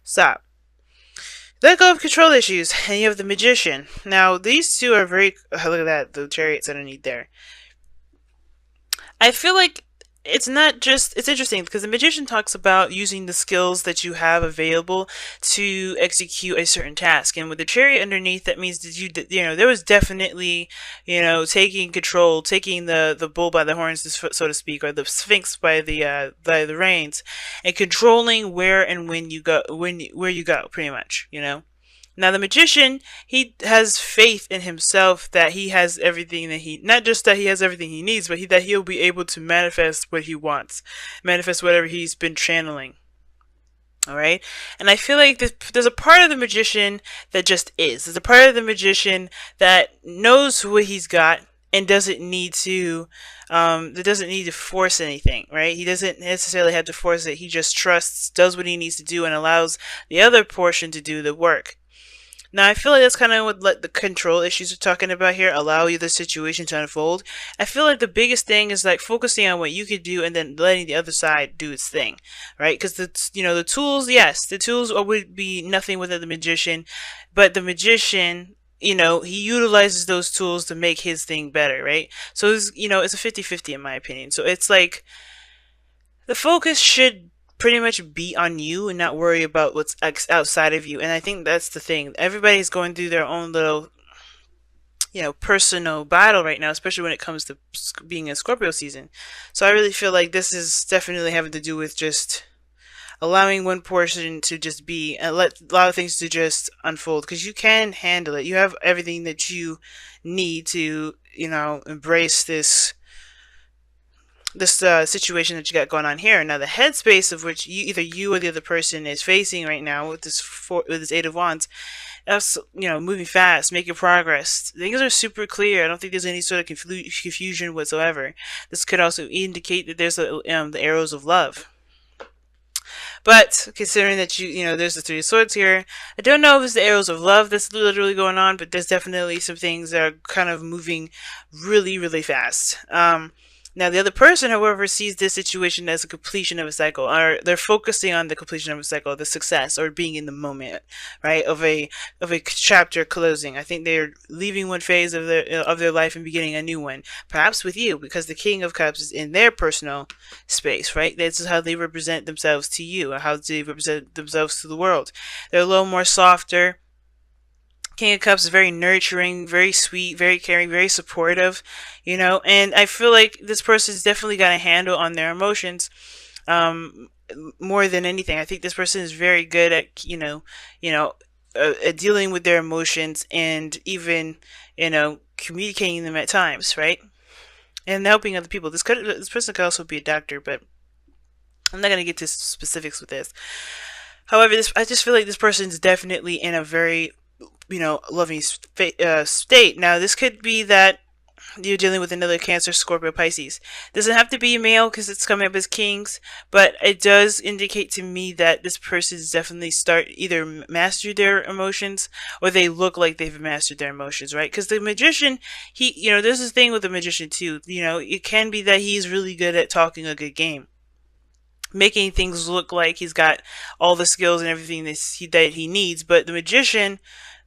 Stop. Let go of control issues, and you have the magician. Now, these two are very. Look at that, the chariots underneath there. I feel like it's not just. It's interesting because the magician talks about using the skills that you have available to execute a certain task, and with the chariot underneath, that means that there was definitely, taking control, taking the bull by the horns, so to speak, or the sphinx by the reins, and controlling where and when you go, where you go, pretty much. Now the magician, he has faith in himself that he has everything that not just that he has everything he needs, but that he'll be able to manifest what he wants, manifest whatever he's been channeling. All right, and I feel like there's a part of the magician that just is. There's a part of the magician that knows what he's got and doesn't need to that doesn't need to force anything, right? He doesn't necessarily have to force it. He just trusts, does what he needs to do, and allows the other portion to do the work. Now, I feel like that's kind of what the control issues we're talking about here allow you the situation to unfold. I feel like the biggest thing is like focusing on what you could do and then letting the other side do its thing, right? Because the tools, yes, the tools would be nothing without the magician, but the magician, he utilizes those tools to make his thing better, right? So it's a 50-50 in my opinion. So it's like the focus should pretty much be on you and not worry about what's outside of you. And I think that's the thing. Everybody's going through their own little, personal battle right now, especially when it comes to being in Scorpio season. So I really feel like this is definitely having to do with just allowing one portion to just be and allow things to just unfold because you can handle it. You have everything that you need to, embrace this situation that you got going on here. Now, the headspace of which either you or the other person is facing right now with this Eight of Wands, that's moving fast, making progress. Things are super clear. I don't think there's any sort of confusion whatsoever. This could also indicate that there's the arrows of love. But considering that there's the Three of Swords here, I don't know if it's the arrows of love that's literally going on, but there's definitely some things that are kind of moving really, really fast. Now, the other person, however, sees this situation as a completion of a cycle, or they're focusing on the completion of a cycle, the success, or being in the moment, right, of a chapter closing. I think they're leaving one phase of their life and beginning a new one, perhaps with you, because the King of Cups is in their personal space, right? This is how they represent themselves to you, or how they represent themselves to the world. They're a little more softer. King of Cups is very nurturing, very sweet, very caring, very supportive, and I feel like this person's definitely got a handle on their emotions, more than anything. I think this person is very good at, at dealing with their emotions and even, communicating them at times, right? And helping other people. This person could also be a doctor, but I'm not going to get to specifics with this. However, I just feel like this person is definitely in a very loving state. Now, this could be that you're dealing with another Cancer, Scorpio, Pisces. Doesn't have to be a male because it's coming up as kings, but it does indicate to me that this person is definitely either mastered their emotions or they look like they've mastered their emotions, right? Because the magician, there's this thing with the magician too. It can be that he's really good at talking a good game, making things look like he's got all the skills and everything that he needs, but the magician.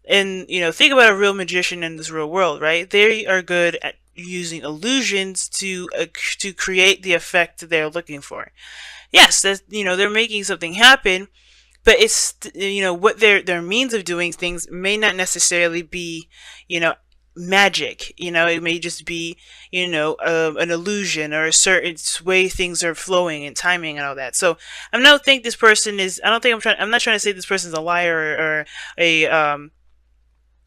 And think about a real magician in this real world, right? They are good at using illusions to create the effect that they're looking for. Yes, they're making something happen, but it's what their means of doing things may not necessarily be magic. It may just be an illusion or a certain way things are flowing and timing and all that. So I don't think this person is. I'm not trying to say this person's a liar or a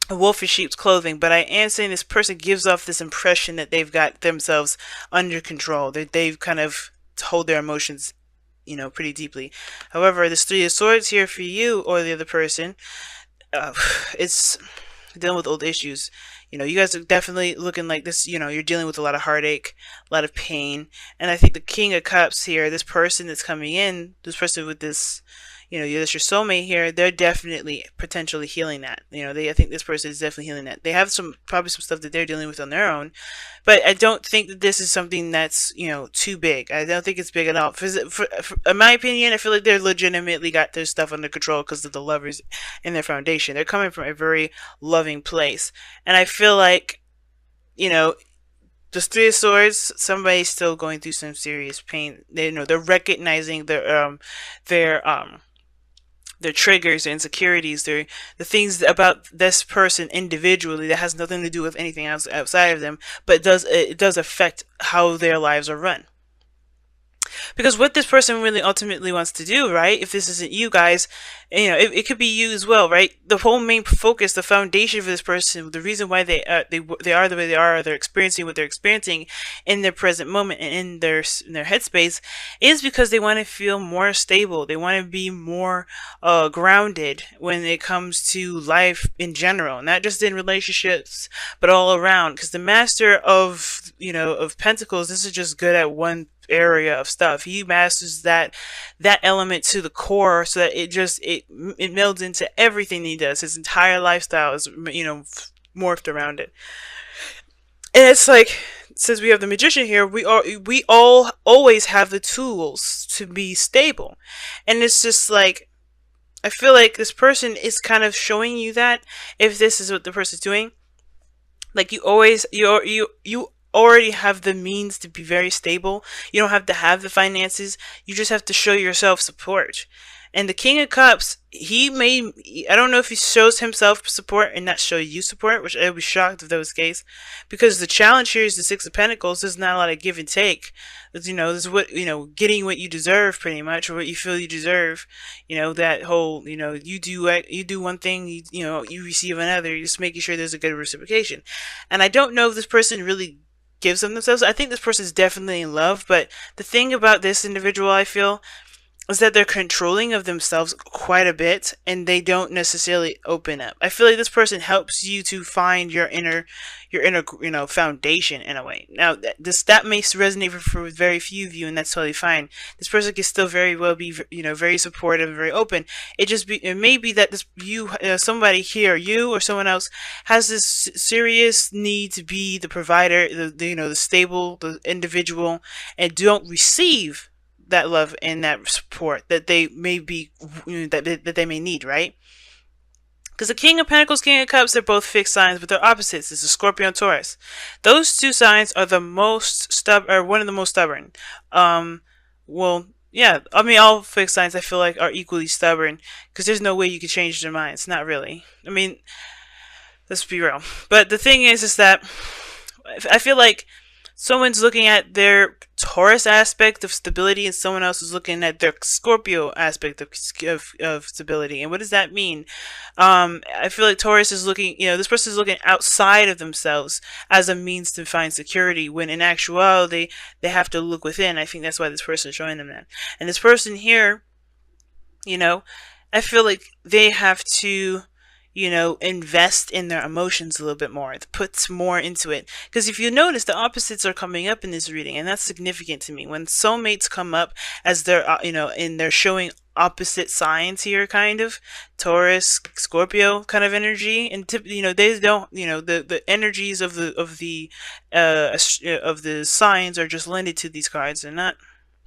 wolf in sheep's clothing, but I am saying this person gives off this impression that they've got themselves under control, that they've kind of hold their emotions, pretty deeply. However, this Three of Swords here for you or the other person, it's dealing with old issues. You guys are definitely looking like this, you're dealing with a lot of heartache, a lot of pain, and I think the King of Cups here, this person that's coming in, this person with this, that's your soulmate here, they're definitely potentially healing that. I think this person is definitely healing that. They have probably some stuff that they're dealing with on their own, but I don't think that this is something that's, too big. I don't think it's big at all. In my opinion, I feel like they're legitimately got their stuff under control because of the lovers in their foundation. They're coming from a very loving place. And I feel like, you know, the Three of Swords, somebody's still going through some serious pain. They're recognizing their triggers, their insecurities, the things about this person individually that has nothing to do with anything else outside of them, but it does affect how their lives are run. Because what this person really ultimately wants to do, right? If this isn't you guys, it could be you as well, right? The whole main focus, the foundation for this person, the reason why they are the way they are, they're experiencing what they're experiencing in their present moment and in their headspace, is because they want to feel more stable. They want to be more grounded when it comes to life in general, not just in relationships, but all around. Because the Master of Pentacles, this is just good at one area of stuff. He masters that element to the core, so that it melds into everything he does. His entire lifestyle is morphed around it. And it's like, since we have the Magician here, we all always have the tools to be stable. And it's just like, I feel like this person is kind of showing you that, if this is what the person's doing, like you already have the means to be very stable. You don't have to have the finances. You just have to show yourself support. And the King of Cups, I don't know if he shows himself support and not show you support, which I would be shocked if that was the case. Because the challenge here is the Six of Pentacles. There's not a lot of give and take. This is what, getting what you deserve, pretty much, or what you feel you deserve. That whole, you do one thing, you receive another. You're just making sure there's a good reciprocation. And I don't know if this person really gives them themselves. I think this person is definitely in love, but the thing about this individual, I feel, is that they're controlling of themselves quite a bit, and they don't necessarily open up. I feel like this person helps you to find your inner foundation in a way. Now, that may resonate for very few of you, and that's totally fine. This person can still very well be, very supportive and very open. It may be that somebody here, you or someone else, has this serious need to be the provider, the stable, the individual, and don't receive that love and that support that they may be, that they may need, right? Because the King of Pentacles, King of Cups, they're both fixed signs, but they're opposites. It's a Scorpio and Taurus. Those two signs are one of the most stubborn. Well, yeah, I mean, all fixed signs, I feel like, are equally stubborn, because there's no way you can change their minds. Not really. I mean, let's be real. But the thing is that I feel like someone's looking at their Taurus aspect of stability, and someone else is looking at their Scorpio aspect of stability. And what does that mean? I feel like Taurus is looking, this person is looking outside of themselves as a means to find security, when in actuality, they have to look within. I think that's why this person is showing them that. And this person here, I feel like they have to, invest in their emotions a little bit more, puts more into it. Because if you notice, the opposites are coming up in this reading, and that's significant to me. When soulmates come up as they're, and they're showing opposite signs here, kind of Taurus, Scorpio kind of energy, and they don't, the energies of the signs are just lended to these cards. They're not,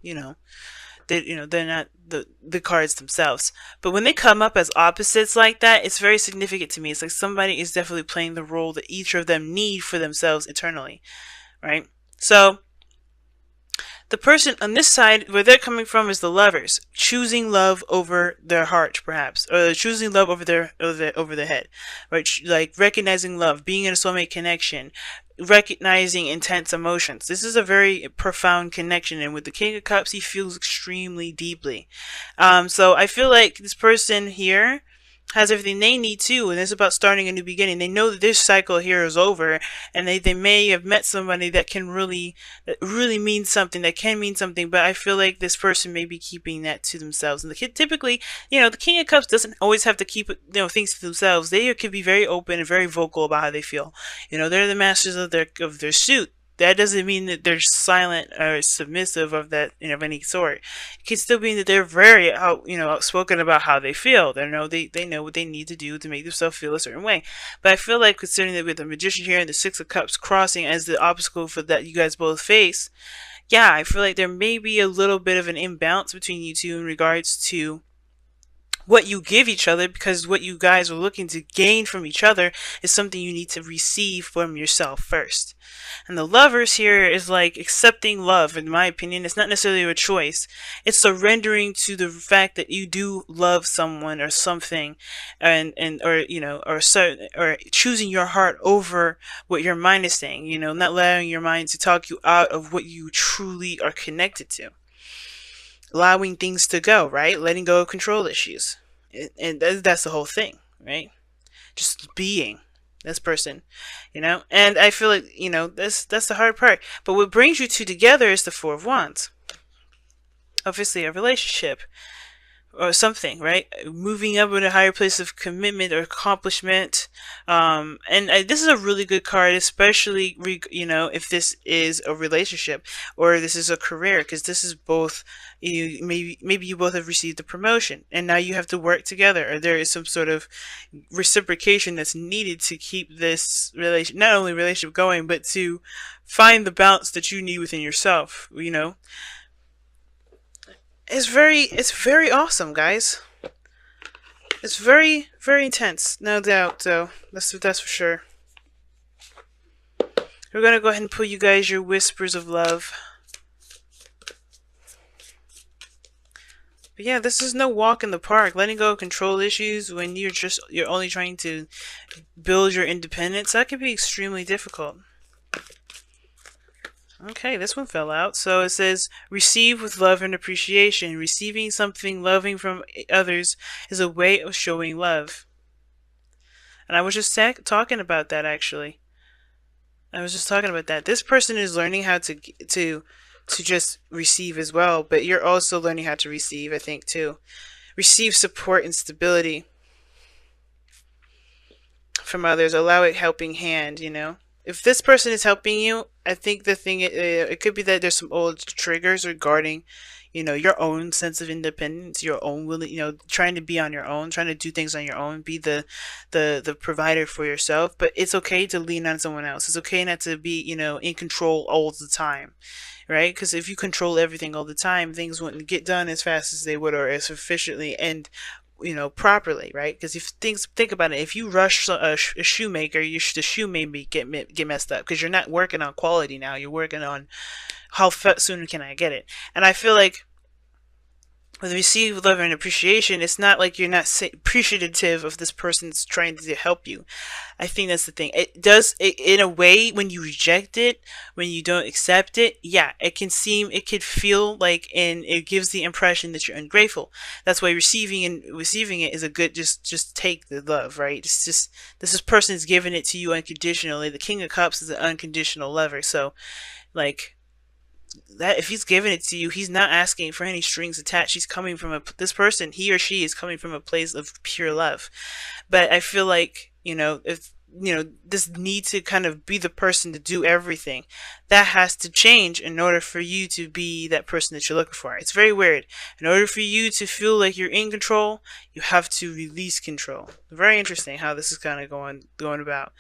they're not the cards themselves. But when they come up as opposites like that, it's very significant to me. It's like somebody is definitely playing the role that each of them need for themselves internally, right? So the person on this side, where they're coming from, is the Lovers, choosing love over their heart, perhaps, or choosing love over their head, right? Like recognizing love, being in a soulmate connection, recognizing intense emotions. This is a very profound connection, and with the King of Cups, he feels extremely deeply. So I feel like this person here has everything they need too, and it's about starting a new beginning. They know that this cycle here is over, and they may have met somebody that really means something, that can mean something, but I feel like this person may be keeping that to themselves. And typically, the King of Cups doesn't always have to keep things to themselves. They could be very open and very vocal about how they feel. They're the masters of their suit. that doesn't mean that they're silent or submissive of that, of any sort. It can still mean that they're very outspoken about how they feel. They know what they need to do to make themselves feel a certain way. But I feel like, considering that with the Magician here and the Six of Cups crossing as the obstacle for that you guys both face, yeah, I feel like there may be a little bit of an imbalance between you two in regards to what you give each other, because what you guys are looking to gain from each other is something you need to receive from yourself first. And the Lovers here is like accepting love. In my opinion, it's not necessarily a choice. It's surrendering to the fact that you do love someone or something, and or or choosing your heart over what your mind is saying. Not allowing your mind to talk you out of what you truly are connected to. Allowing things to go, right? Letting go of control issues. And that's the whole thing, right? Just being this person, And I feel like, that's the hard part. But what brings you two together is the Four of Wands. Obviously, a relationship or something, right? Moving up in a higher place of commitment or accomplishment. This is a really good card, especially, if this is a relationship or this is a career, because this is both. Maybe you both have received a promotion and now you have to work together, or there is some sort of reciprocation that's needed to keep this not only relationship going, but to find the balance that you need within yourself. It's very awesome, guys. It's very, very intense, no doubt, though. That's for sure. We're gonna go ahead and pull you guys your whispers of love. But yeah, this is no walk in the park. Letting go of control issues when you're only trying to build your independence, that can be extremely difficult. Okay, this one fell out. So it says, receive with love and appreciation. Receiving something loving from others is a way of showing love. And I was just talking about that, actually. I was just talking about that. This person is learning how to just receive as well, but you're also learning how to receive, I think, too. Receive support and stability from others. Allow a helping hand, If this person is helping you, I think the thing, it could be that there's some old triggers regarding, your own sense of independence, your own trying to be on your own, trying to do things on your own, be the provider for yourself. But it's okay to lean on someone else. It's okay not to be, in control all the time, right? Because if you control everything all the time, things wouldn't get done as fast as they would, or as efficiently and properly, right? Because if think about it, if you rush a shoemaker, the shoe may get messed up, because you're not working on quality now. You're working on how soon can I get it. And I feel like with receive love and appreciation, it's not like you're not appreciative of this person's trying to help you. I think that's the thing. It does, in a way, when you reject it, when you don't accept it, yeah, it could feel like, and it gives the impression that you're ungrateful. That's why receiving it is a good, just take the love, right? It's just, this person is giving it to you unconditionally. The King of Cups is an unconditional lover. So, like, that if he's giving it to you, he's not asking for any strings attached. He's coming from this person, he or she is coming from a place of pure love. But I feel like, if this need to kind of be the person to do everything, that has to change in order for you to be that person that you're looking for. It's very weird. In order for you to feel like you're in control, you have to release control. Very interesting how this is kind of going about.